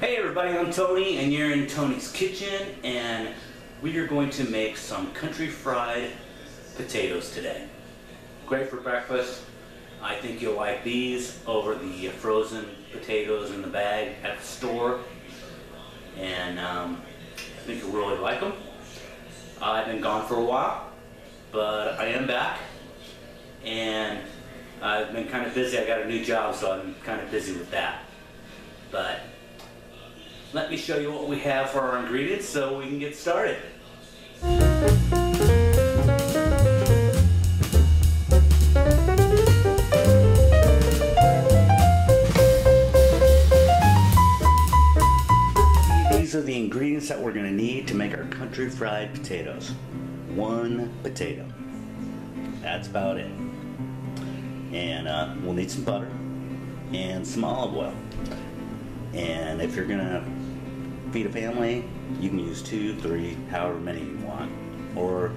Hey everybody, I'm Tony and you're in Tony's Kitchen, and we are going to make some country fried potatoes today. Great for breakfast. I think you'll like these over the frozen potatoes in the bag at the store, and I think you'll really like them. I've been gone for a while, but I am back, and I've been kind of busy. I got a new job, so I'm kind of busy with that. But let me show you what we have for our ingredients so we can get started. These are the ingredients that we're going to need to make our country fried potatoes. 1 potato. That's about it. And we'll need some butter and some olive oil. And if you're gonna feed a family, you can use 2, 3, however many you want. Or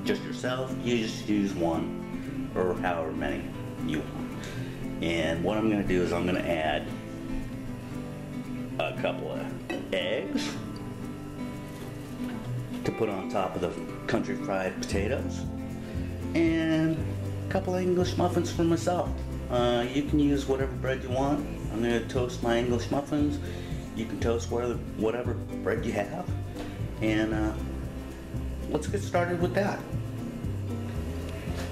just yourself, you just use 1, or however many you want. And what I'm gonna do is I'm gonna add a couple of eggs to put on top of the country fried potatoes, and a couple of English muffins for myself. You can use whatever bread you want. I'm going to toast my English muffins. You can toast whatever bread you have. And let's get started with that.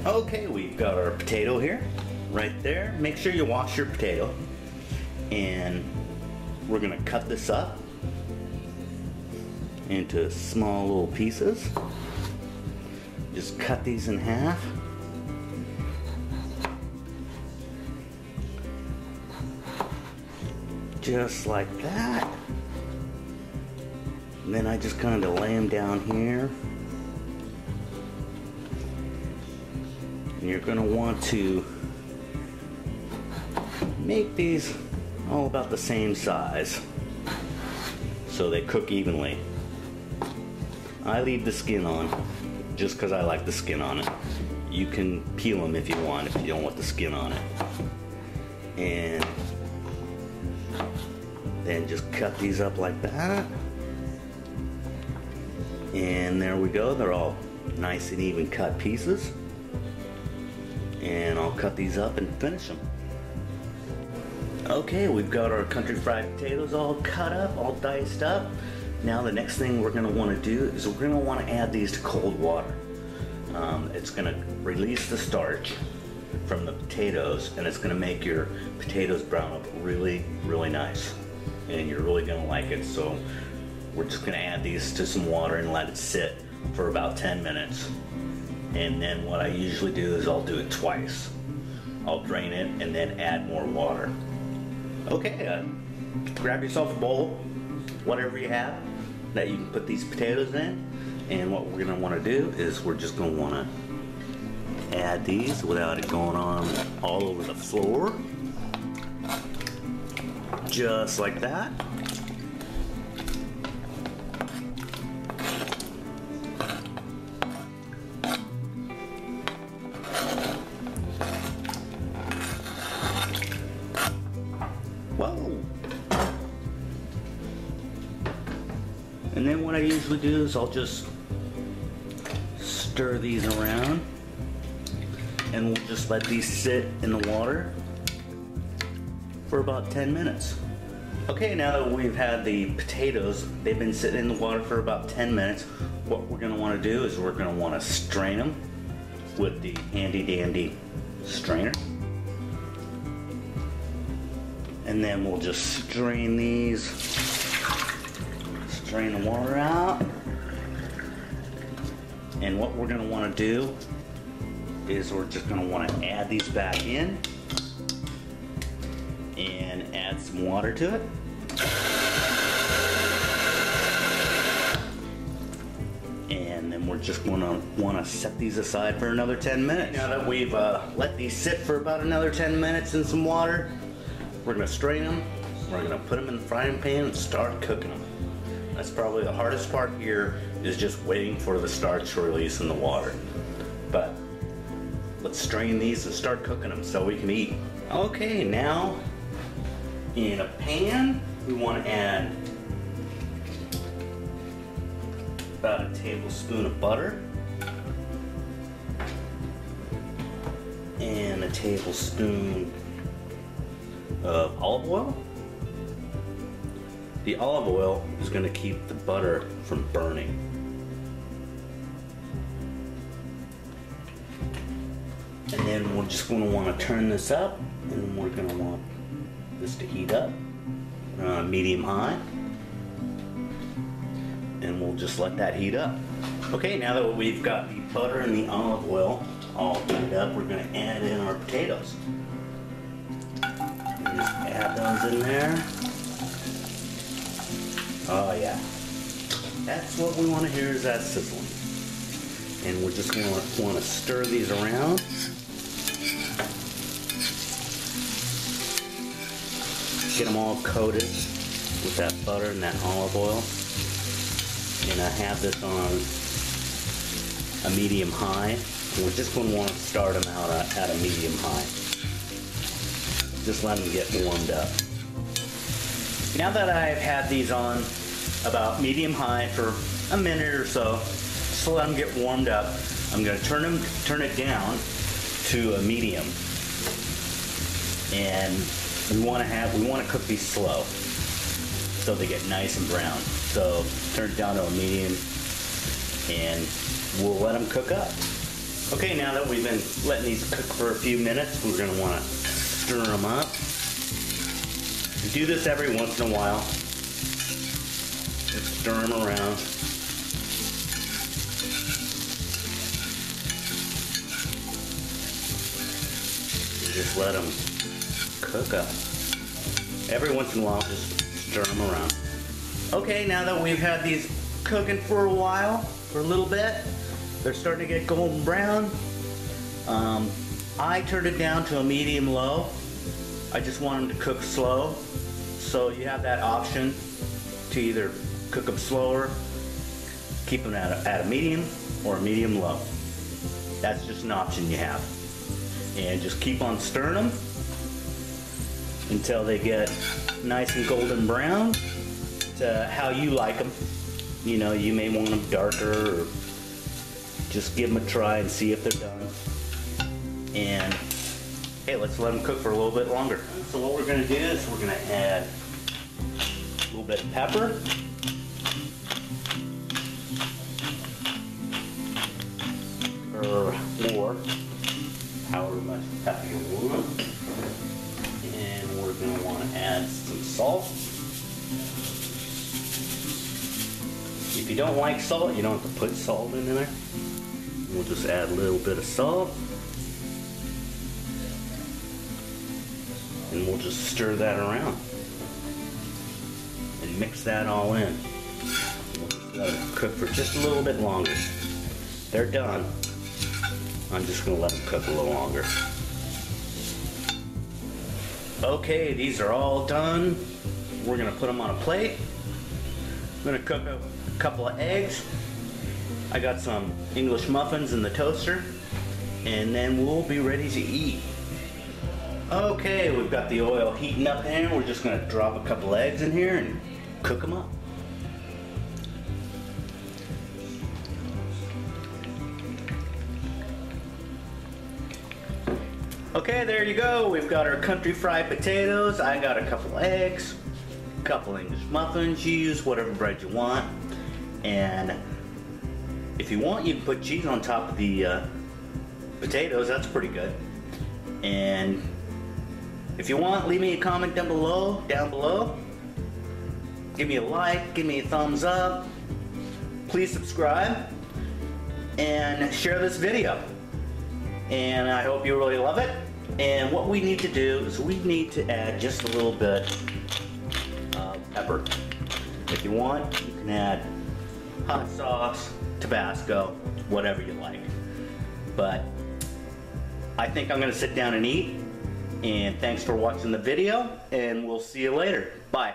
Okay, we've got our potato here, right there. Make sure you wash your potato. And we're going to cut this up into small little pieces. Just cut these in half. Just like that. And then I just kind of lay them down here. And you're going to want to make these all about the same size so they cook evenly. I leave the skin on just because I like the skin on it. You can peel them if you want, if you don't want the skin on it. And then just cut these up like that. And there we go. They're all nice and even cut pieces. And I'll cut these up and finish them. Okay, we've got our country fried potatoes all cut up, all diced up. Now the next thing we're going to want to do is we're going to want to add these to cold water. It's going to release the starch from the potatoes, and it's going to make your potatoes brown up really, really nice. And you're really going to like it. So we're just going to add these to some water and let it sit for about 10 minutes. And then what I usually do is I'll do it twice. I'll drain it and then add more water. Okay, grab yourself a bowl, whatever you have that you can put these potatoes in. And what we're going to want to do is we're just going to want to add these without it going on all over the floor. Just like that. Whoa. And then what I usually do is I'll just stir these around, and we'll just let these sit in the water for about 10 minutes. Okay, now that we've had the potatoes, they've been sitting in the water for about 10 minutes, what we're going to want to do is we're going to want to strain them with the handy dandy strainer. And then we'll just strain these, strain the water out. And what we're going to want to do is we're just going to want to add these back in and add some water to it. And then we're just going to want to set these aside for another 10 minutes. Now that we've let these sit for about another 10 minutes in some water, we're going to strain them, we're going to put them in the frying pan and start cooking them. That's probably the hardest part here, is just waiting for the starch to release in the water. But let's strain these and start cooking them so we can eat. Okay, now in a pan, we want to add about a tablespoon of butter and a tablespoon of olive oil. The olive oil is going to keep the butter from burning. And then we're just going to want to turn this up, and we're going to want this to heat up, medium high, and we'll just let that heat up. Okay, now that we've got the butter and the olive oil all heated up, we're going to add in our potatoes. Just add those in there. Oh yeah, that's what we want to hear, is that sizzling. And we're just going to want to stir these around. Get them all coated with that butter and that olive oil. And I have this on a medium high. And we're just going to want to start them out at a medium high. Just let them get warmed up. Now that I've had these on about medium high for a minute or so, just to let them get warmed up, I'm going to turn it down to a medium. And we want to cook these slow so they get nice and brown. So turn it down to a medium and we'll let them cook up. Okay, now that we've been letting these cook for a few minutes, we're going to want to stir them up. And do this every once in a while. Just stir them around. And just let them cook up. Every once in a while, just stir them around. Okay, now that we've had these cooking for a while, for a little bit, they're starting to get golden brown. I turned it down to a medium low. I just want them to cook slow. So you have that option to either cook them slower, keep them at a medium, or a medium low. That's just an option you have. And just keep on stirring them until they get nice and golden brown to how you like them. You know, you may want them darker, or just give them a try and see if they're done. And hey, let's let them cook for a little bit longer. So what we're going to do is we're going to add a little bit of pepper, or more, however much pepper you want. And we're going to want to add some salt. If you don't like salt, you don't have to put salt in there. We'll just add a little bit of salt. And we'll just stir that around. And mix that all in. We'll just let it cook for just a little bit longer. They're done. I'm just going to let them cook a little longer. Okay, these are all done. We're going to put them on a plate. I'm going to cook a couple of eggs. I got some English muffins in the toaster, and then we'll be ready to eat. Okay, we've got the oil heating up here. We're just going to drop a couple eggs in here and cook them up. Okay, there you go. We've got our country fried potatoes. I got a couple eggs, a couple English muffins. You use whatever bread you want. And if you want, you can put cheese on top of the potatoes. That's pretty good. And if you want, leave me a comment down below. Give me a like, give me a thumbs up. Please subscribe and share this video. And I hope you really love it. And what we need to do is we need to add just a little bit of pepper. If you want, you can add hot sauce, Tabasco, whatever you like. But I think I'm gonna sit down and eat. And thanks for watching the video, and we'll see you later. Bye.